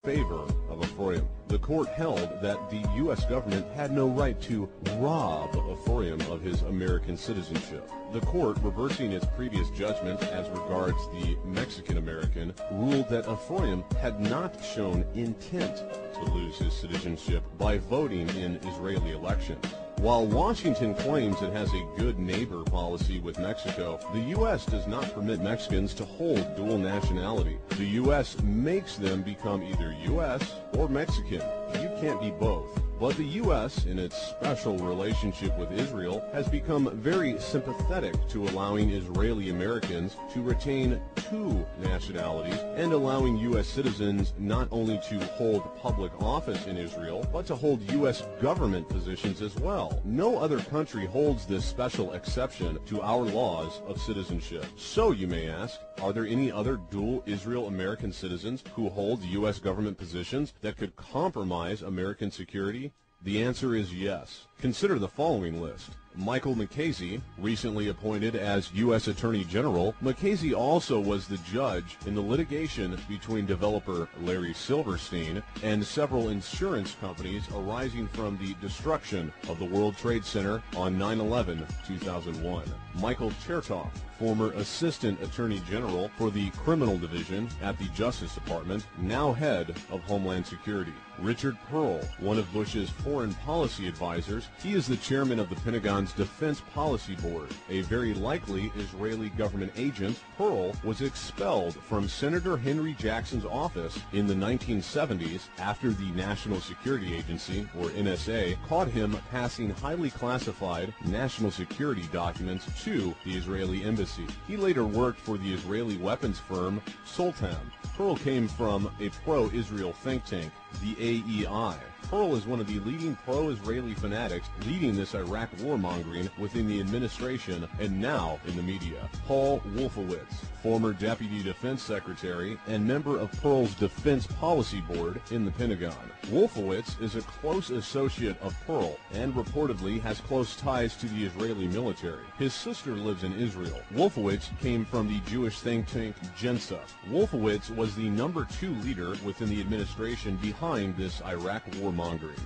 favor of Ephraim. The court held that the U.S. government had no right to rob Ephraim of his American citizenship. The court, reversing its previous judgment as regards the Mexican-American, ruled that Ephraim had not shown intent to lose his citizenship by voting in Israeli elections. While Washington claims it has a good neighbor policy with Mexico, the U.S. does not permit Mexicans to hold dual nationality. The U.S. makes them become either U.S. or Mexican. You can't be both. But the U.S., in its special relationship with Israel, has become very sympathetic to allowing Israeli Americans to retain two nationalities and allowing U.S. citizens not only to hold public office in Israel, but to hold U.S. government positions as well. No other country holds this special exception to our laws of citizenship. So, you may ask, are there any other dual Israel-American citizens who hold U.S. government positions that could compromise American security? The answer is yes. Consider the following list. Michael Mukasey, recently appointed as U.S. Attorney General. Mukasey also was the judge in the litigation between developer Larry Silverstein and several insurance companies arising from the destruction of the World Trade Center on 9/11/2001. Michael Chertoff, former Assistant Attorney General for the Criminal Division at the Justice Department, now head of Homeland Security. Richard Perle, one of Bush's foreign policy advisors, he is the chairman of the Pentagon's Defense Policy Board. A very likely Israeli government agent, Perle was expelled from Senator Henry Jackson's office in the 1970s after the National Security Agency, or NSA, caught him passing highly classified national security documents to the Israeli embassy. He later worked for the Israeli weapons firm Soltam. Perle came from a pro-Israel think tank, the AEI. Perle is one of the leading pro-Israeli fanatics leading this Iraq warmongering within the administration and now in the media. Paul Wolfowitz, former Deputy Defense Secretary and member of Perle's Defense Policy Board in the Pentagon. Wolfowitz is a close associate of Perle and reportedly has close ties to the Israeli military. His sister lives in Israel. Wolfowitz came from the Jewish think tank Gensa. Wolfowitz was the #2 leader within the administration behind this Iraq warmongering.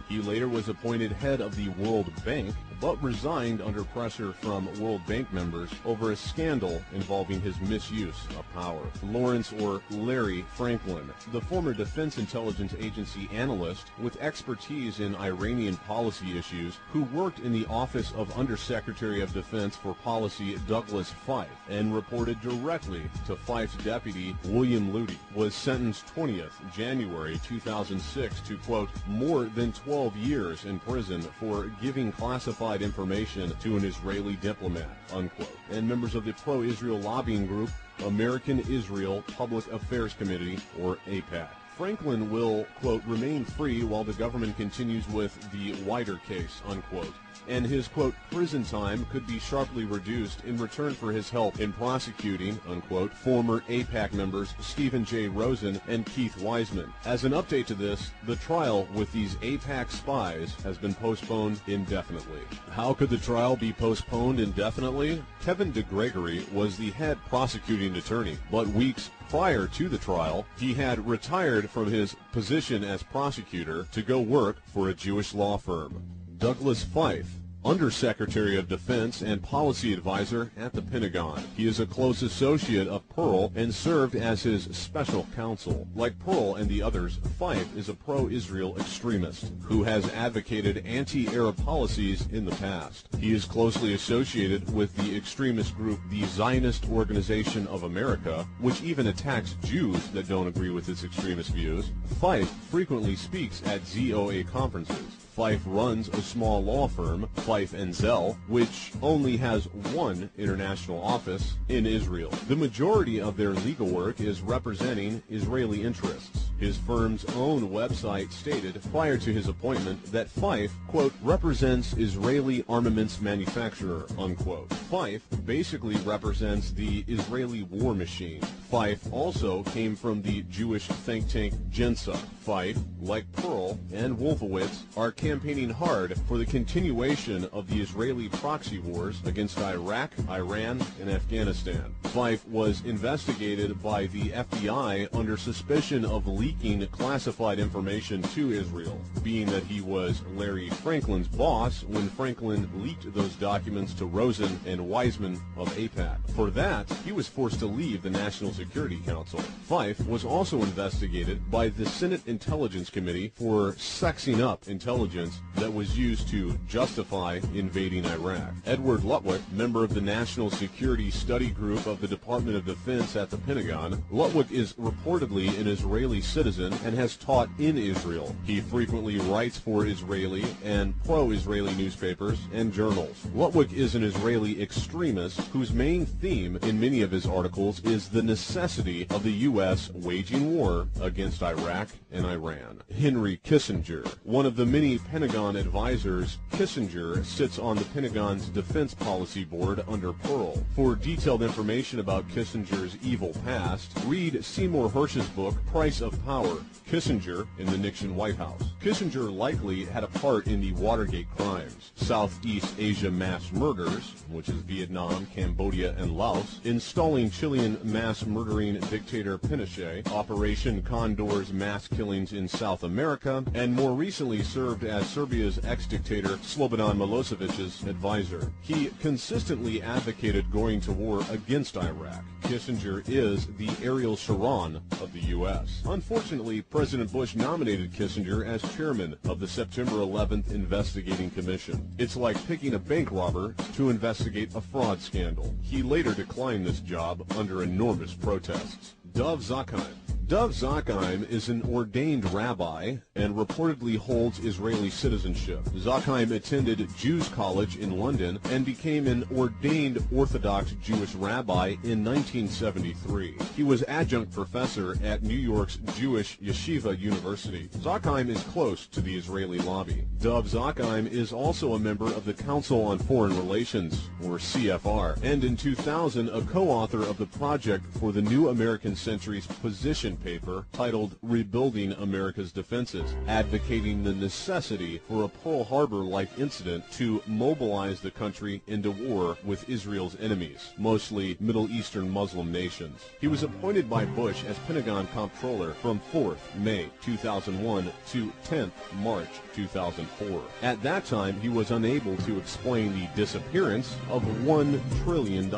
He later was appointed head of the World Bank, but resigned under pressure from World Bank members over a scandal involving his misuse of power. Lawrence or Larry Franklin, the former Defense Intelligence Agency analyst with expertise in Iranian policy issues, who worked in the Office of Undersecretary of Defense for Policy Douglas Feith and reported directly to Feith's deputy William Lutey, was sentenced 20th January 2006 to, quote, more than 12 years in prison for giving classified information to an Israeli diplomat, unquote. And members of the pro-Israel lobbying group American Israel Public Affairs Committee, or AIPAC. Franklin will, quote, remain free while the government continues with the wider case, unquote. And his, quote, prison time could be sharply reduced in return for his help in prosecuting, unquote, former AIPAC members Stephen J. Rosen and Keith Wiseman. As an update to this, the trial with these AIPAC spies has been postponed indefinitely. How could the trial be postponed indefinitely? Kevin DeGregory was the head prosecuting attorney, but weeks prior to the trial, he had retired from his position as prosecutor to go work for a Jewish law firm. Douglas Feith, Undersecretary of Defense and Policy Advisor at the Pentagon. He is a close associate of Perle and served as his special counsel. Like Perle and the others, Feith is a pro-Israel extremist who has advocated anti-Arab policies in the past. He is closely associated with the extremist group the Zionist Organization of America, which even attacks Jews that don't agree with its extremist views. Feith frequently speaks at ZOA conferences. Feith runs a small law firm, Feith & Zell, which only has one international office in Israel. The majority of their legal work is representing Israeli interests. His firm's own website stated prior to his appointment that Feith, quote, represents Israeli armaments manufacturer, unquote. Feith basically represents the Israeli war machine. Fife also came from the Jewish think tank Gensa. Fife, like Pearl and Wolfowitz, are campaigning hard for the continuation of the Israeli proxy wars against Iraq, Iran, and Afghanistan. Fife was investigated by the FBI under suspicion of leaking classified information to Israel, being that he was Larry Franklin's boss when Franklin leaked those documents to Rosen and Wiseman of AIPAC. For that, he was forced to leave the National Security Council. Fife was also investigated by the Senate Intelligence Committee for sexing up intelligence that was used to justify invading Iraq. Edward Lutwyck, member of the National Security Study Group of the Department of Defense at the Pentagon, Lutwyck is reportedly an Israeli citizen and has taught in Israel. He frequently writes for Israeli and pro-Israeli newspapers and journals. Lutwyck is an Israeli extremist whose main theme in many of his articles is the necessity of the U.S. waging war against Iraq and Iran. Henry Kissinger, one of the many Pentagon advisors, Kissinger sits on the Pentagon's Defense Policy Board under Pearl. For detailed information about Kissinger's evil past, read Seymour Hersh's book, Price of Power, Kissinger in the Nixon White House. Kissinger likely had a part in the Watergate crimes, Southeast Asia mass murders, which is Vietnam, Cambodia, and Laos, installing Chilean mass murdering dictator Pinochet, Operation Condor's mass killings in South America, and more recently served as Serbia's ex-dictator Slobodan Milosevic's advisor. He consistently advocated going to war against Iraq. Kissinger is the Ariel Sharon of the U.S. Unfortunately, President Bush nominated Kissinger as chairman of the September 11th Investigating Commission. It's like picking a bank robber to investigate a fraud scandal. He later declined this job under enormous protests. Dov Zakheim. Dov Zakheim is an ordained rabbi and reportedly holds Israeli citizenship. Zakheim attended Jews College in London and became an ordained Orthodox Jewish rabbi in 1973. He was adjunct professor at New York's Jewish Yeshiva University. Zakheim is close to the Israeli lobby. Dov Zakheim is also a member of the Council on Foreign Relations, or CFR, and in 2000 a co-author of the project for the New American Century's position paper titled Rebuilding America's Defenses, advocating the necessity for a Pearl Harbor-like incident to mobilize the country into war with Israel's enemies, mostly Middle Eastern Muslim nations. He was appointed by Bush as Pentagon Comptroller from 4th May 2001 to 10th March 2004. At that time, he was unable to explain the disappearance of $1 trillion.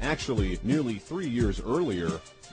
Actually, nearly 3 years earlier,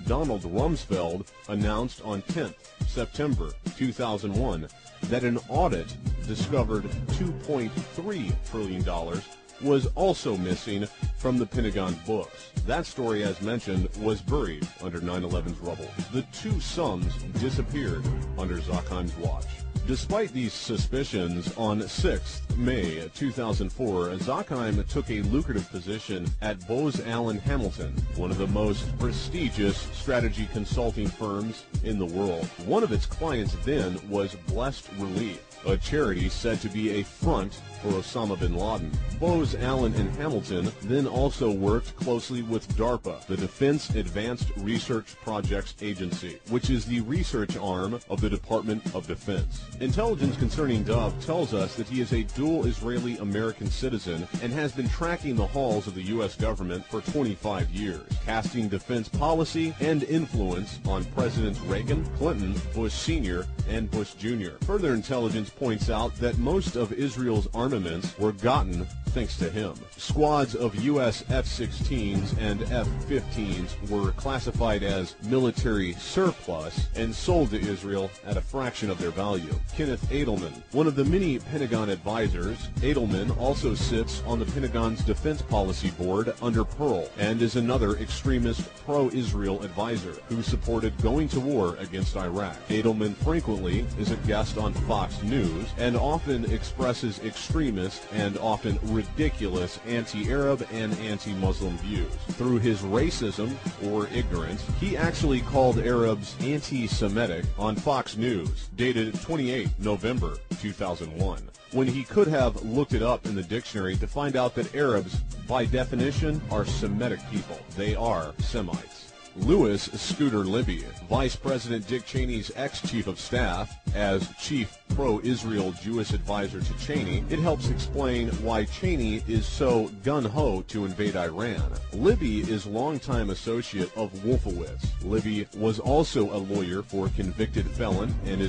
Donald Rumsfeld announced on 10th September 2001 that an audit discovered $2.3 trillion was also missing from the Pentagon books. That story, as mentioned, was buried under 9/11's rubble. The two sums disappeared under Zakheim's watch. Despite these suspicions, on 6th May 2004, Zakheim took a lucrative position at Bose Allen Hamilton, one of the most prestigious strategy consulting firms in the world. One of its clients then was Blessed Relief, a charity said to be a front for Osama bin Laden. Bose Allen and Hamilton then also worked closely with DARPA, the Defense Advanced Research Projects Agency, which is the research arm of the Department of Defense. Intelligence concerning Dov tells us that he is a dual Israeli-American citizen and has been tracking the halls of the U.S. government for 25 years, casting defense policy and influence on Presidents Reagan, Clinton, Bush Sr., and Bush Jr. Further intelligence points out that most of Israel's armaments were gotten thanks to him. Squads of U.S. F-16s and F-15s were classified as military surplus and sold to Israel at a fraction of their value. Kenneth Edelman, one of the many Pentagon advisors, Edelman also sits on the Pentagon's Defense Policy Board under Pearl and is another extremist pro-Israel advisor who supported going to war against Iraq. Edelman frequently is a guest on Fox News and often expresses extremist and often ridiculous anti-Arab and anti-Muslim views. Through his racism or ignorance, he actually called Arabs anti-Semitic on Fox News, dated 28 November 2001, when he could have looked it up in the dictionary to find out that Arabs, by definition, are Semitic people. They are Semites. Louis Scooter Libby, Vice President Dick Cheney's ex-chief of staff, as chief pro-Israel Jewish advisor to Cheney. It helps explain why Cheney is so gun-ho to invade Iran. Libby is longtime associate of Wolfowitz. Libby was also a lawyer for convicted felon and is